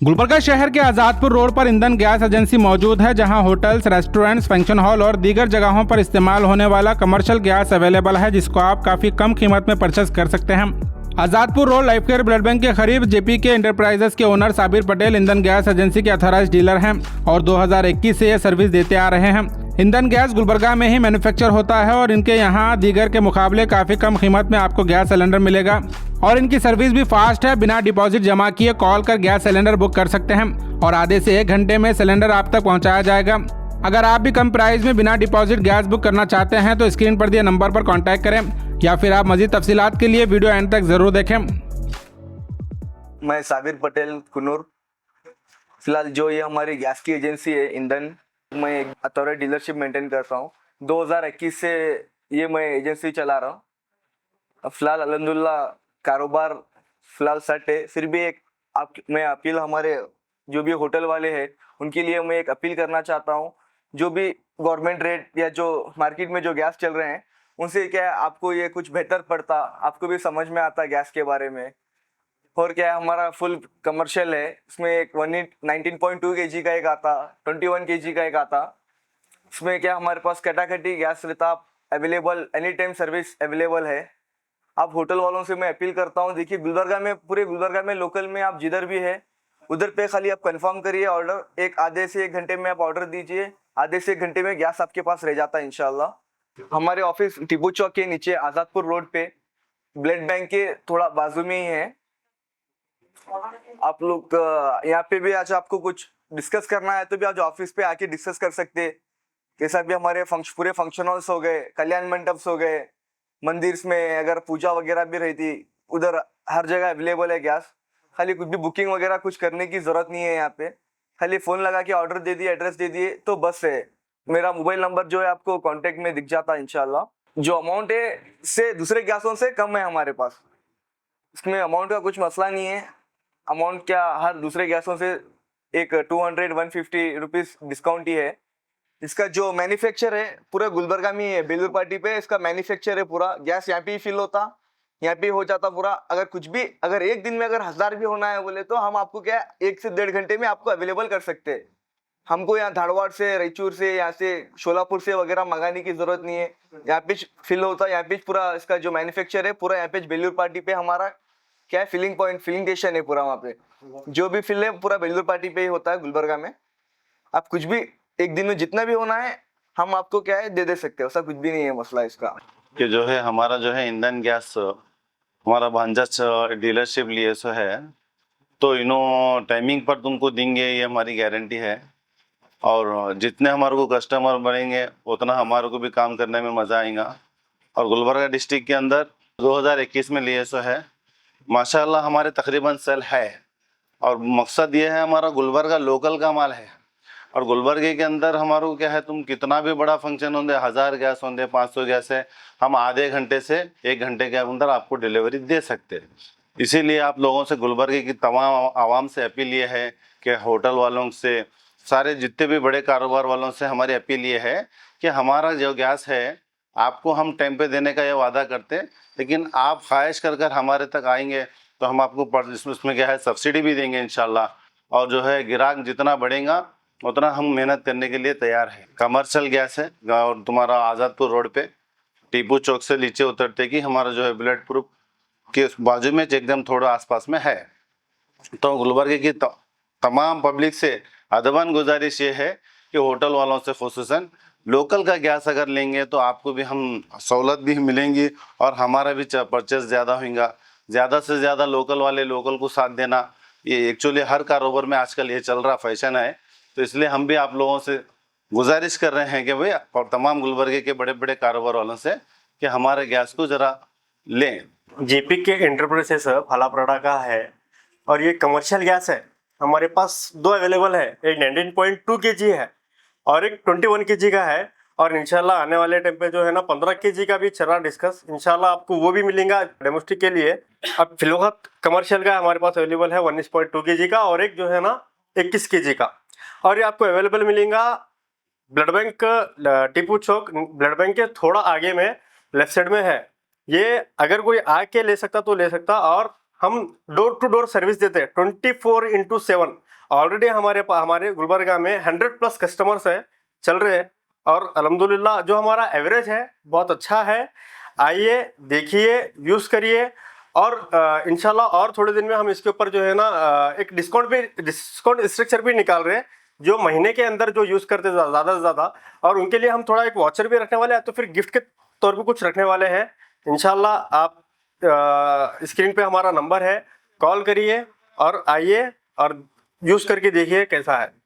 गुलबर्गा शहर के आजादपुर रोड पर ईंधन गैस एजेंसी मौजूद है, जहां होटल्स, रेस्टोरेंट्स, फंक्शन हॉल और दीगर जगहों पर इस्तेमाल होने वाला कमर्शियल गैस अवेलेबल है, जिसको आप काफी कम कीमत में परचेस कर सकते हैं। Azadpur road life care blood bank के करीब जेपीके एंटरप्राइजेस के ओनर साबिर पटेल ईंधन गैस एजेंसी के अथॉराइज्ड डीलर हैं और 2021 से ये सर्विस देते आ रहे हैं। ईंधन गैस गुलबर्गा में ही मैन्युफैक्चर होता है और इनके यहाँ दीगर के मुकाबले काफी कम कीमत में आपको गैस सिलेंडर मिलेगा और इनकी सर्विस भी फास्ट है। बिना डिपॉजिट जमा किए कॉल कर गैस सिलेंडर बुक कर सकते हैं और आधे से 1 घंटे में सिलेंडर आप तक पहुंचाया जाएगा। अगर आप भी कम प्राइस में बिना डिपॉजिट गैस बुक करना चाहते हैं तो स्क्रीन पर दिए नंबर पर कॉन्टैक्ट करें या फिर आप मजीद तफसीलात के लिए वीडियो एंड तक जरूर देखें। मैं साबिर पटेल कुनूर। फिलहाल जो ये हमारी गैस की एजेंसी है ईंधन, मैं एक अथॉरिटी डीलरशिप मेंटेन करता हूँ। 2021 से ये मैं एजेंसी चला रहा हूँ। अब फिलहाल अल्हम्दुलिल्लाह कारोबार फिलहाल सेट है। फिर भी मैं अपील हमारे जो भी होटल वाले हैं उनके लिए मैं एक अपील करना चाहता हूँ। जो भी गवर्नमेंट रेट या जो मार्केट में जो गैस चल रहे हैं उनसे क्या है, आपको ये कुछ बेहतर पड़ता, आपको भी समझ में आता गैस के बारे में। और क्या है, हमारा फुल कमर्शियल है। इसमें एक 19.2 kg का एक आता, 21 kg का एक आता। इसमें क्या हमारे पास कटाकटी गैस रहता, available any time service available है। आप होटल वालों से मैं अपील करता हूँ, देखिए गुलबर्गा में, पूरे गुलबर्गा में लोकल में आप जिधर भी है उधर पे खाली आप कंफर्म करिए ऑर्डर। आधे से 1 घंटे में आप ऑर्डर दीजिए, आधे से 1 घंटे में गैस आपके पास रह जाता है इंशाल्लाह। हमारे ऑफिस टीपू चौक के नीचे आजादपुर रोड पे ब्लड बैंक के थोड़ा बाजू में ही है। आप लोग यहाँ पे भी आज आपको कुछ डिस्कस करना है तो भी आज ऑफिस पे आके डिस्कस कर सकते हैं। जैसा भी हमारे पूरे फंक्शन हॉल्स हो गए, कल्याण मंडप हो गए, मंदिर में अगर पूजा वगैरह भी रहती, उधर हर जगह अवेलेबल है गैस। खाली कुछ भी बुकिंग वगैरह कुछ करने की जरूरत नहीं है। यहाँ पे खाली फोन लगा के ऑर्डर दे दिए, एड्रेस दे दिए तो बस है। मेरा मोबाइल नंबर जो है आपको कांटेक्ट में दिख जाता है इंशाल्लाह। जो अमाउंट है से दूसरे गैसों से कम है हमारे पास, इसमें अमाउंट का कुछ मसला नहीं है। अमाउंट क्या हर दूसरे गैसों से एक 200-150 रुपीज डिस्काउंट ही है। इसका जो मैन्युफैक्चर है पूरा गुलबर्गा में ही है, बेलूर पार्टी पे इसका मैन्युफैक्चर है। पूरा गैस यहाँ पे ही फिल होता, यहाँ पे हो जाता पूरा। अगर कुछ भी, अगर एक दिन में अगर 1000 भी होना है बोले तो हम आपको क्या 1 से 1.5 घंटे में आपको अवेलेबल कर सकते हैं। हमको यहाँ धारवाड़ से, रायचूर से, यहाँ से शोलापुर से वगैरह मंगाने की जरूरत नहीं है। यहाँ पे फिल होता है, यहाँ पे पूरा इसका जो मैन्युफैक्चर है पूरा यहाँ पे बेलूर पार्टी पे हमारा क्या है, फिलिंग पॉइंट, फिलिंग स्टेशन है पूरा। वहाँ पे जो भी फिल है पूरा बेलूर पार्टी पे ही होता है गुलबर्गा में। आप कुछ भी एक दिन में जितना भी होना है हम आपको क्या है दे सकते हैं, ऐसा कुछ भी नहीं है मसला इसका। कि जो है हमारा जो है ईंधन गैस हमारा भांजा डीलरशिप लिए सो है, तो इन्हों टाइमिंग पर तुमको देंगे, ये हमारी गारंटी है। और जितने हमारे को कस्टमर बढ़ेंगे उतना हमारे को भी काम करने में मज़ा आएगा। और गुलबर्गा डिस्ट्रिक्ट के अंदर 2021 में लिए सो है, माशाल्लाह हमारे तकरीबन सेल है। और मकसद ये है हमारा गुलबर्गा लोकल का माल है। और गुलबर्गे के अंदर हमारे को क्या है, तुम कितना भी बड़ा फंक्शन होंगे, 1000 गैस होंगे, 500 गैस है, हम आधे घंटे से 1 घंटे के अंदर आपको डिलीवरी दे सकते हैं। इसीलिए आप लोगों से, गुलबर्गे की तमाम आवाम से अपील ये है कि होटल वालों से, सारे जितने भी बड़े कारोबार वालों से हमारी अपील ये है कि हमारा जो गैस है आपको हम टाइम पे देने का ये वादा करते हैं, लेकिन आप ख्वाहिश कर हमारे तक आएंगे तो हम आपको इसमें क्या है सब्सिडी भी देंगे इंशाल्लाह। और जो है ग्राहक जितना बढ़ेगा उतना हम मेहनत करने के लिए तैयार है। कमर्शियल गैस है और तुम्हारा आज़ादपुर रोड पे टीपू चौक से नीचे उतरते कि हमारा जो है बुलेट प्रूफ के बाजू में एकदम थोड़ा आसपास में है। तो गुलबर्गे की तमाम पब्लिक से अदबन गुजारिश ये है कि होटल वालों से खुसूसन लोकल का गैस अगर लेंगे तो आपको भी हम सहूलत भी मिलेंगी और हमारा भी परचेस ज़्यादा होगा। ज़्यादा से ज़्यादा लोकल वाले लोकल को साथ देना, ये एक्चुअली हर कारोबार में आजकल ये चल रहा फैशन है। तो इसलिए हम भी आप लोगों से गुजारिश कर रहे हैं कि भाई, और तमाम गुलबर्गे के बड़े बड़े कारोबार वालों से, कि हमारे गैस को ज़रा लें। जेपीके एंटरप्राइजेस फलापराडा का है और ये कमर्शियल गैस है। हमारे पास 2 अवेलेबल है, एक 19.2 kg है और एक 21 kg का है। और इंशाल्लाह आने वाले टाइम पे जो है ना 15 kg का भी चल रहा डिस्कस, इंशाल्लाह आपको वो भी मिलेगा डेमोस्टिक के लिए। अब फिलहाल कमर्शियल का हमारे पास अवेलेबल है 19.2 kg का और एक जो है ना 21 kg का। और ये आपको अवेलेबल मिलेगा ब्लड बैंक टीपू चौक, ब्लड बैंक के थोड़ा आगे में लेफ्ट साइड में है। ये अगर कोई आके ले सकता तो ले सकता। और हम डोर टू डोर सर्विस देते हैं 24/7। ऑलरेडी हमारे गुलबर्गा में 100+ कस्टमर्स है चल रहे हैं, और अल्हम्दुलिल्लाह जो हमारा एवरेज है बहुत अच्छा है। आइए, देखिए, यूज़ करिए, और इंशाल्लाह और थोड़े दिन में हम इसके ऊपर जो है ना एक डिस्काउंट स्ट्रक्चर भी निकाल रहे हैं, जो महीने के अंदर जो यूज़ करते ज़्यादा से ज़्यादा, और उनके लिए हम थोड़ा एक वाचर भी रखने वाले हैं, तो फिर गिफ्ट के तौर पे कुछ रखने वाले हैं इंशाल्लाह। आप स्क्रीन पे हमारा नंबर है, कॉल करिए और आइए और यूज़ करके देखिए कैसा है।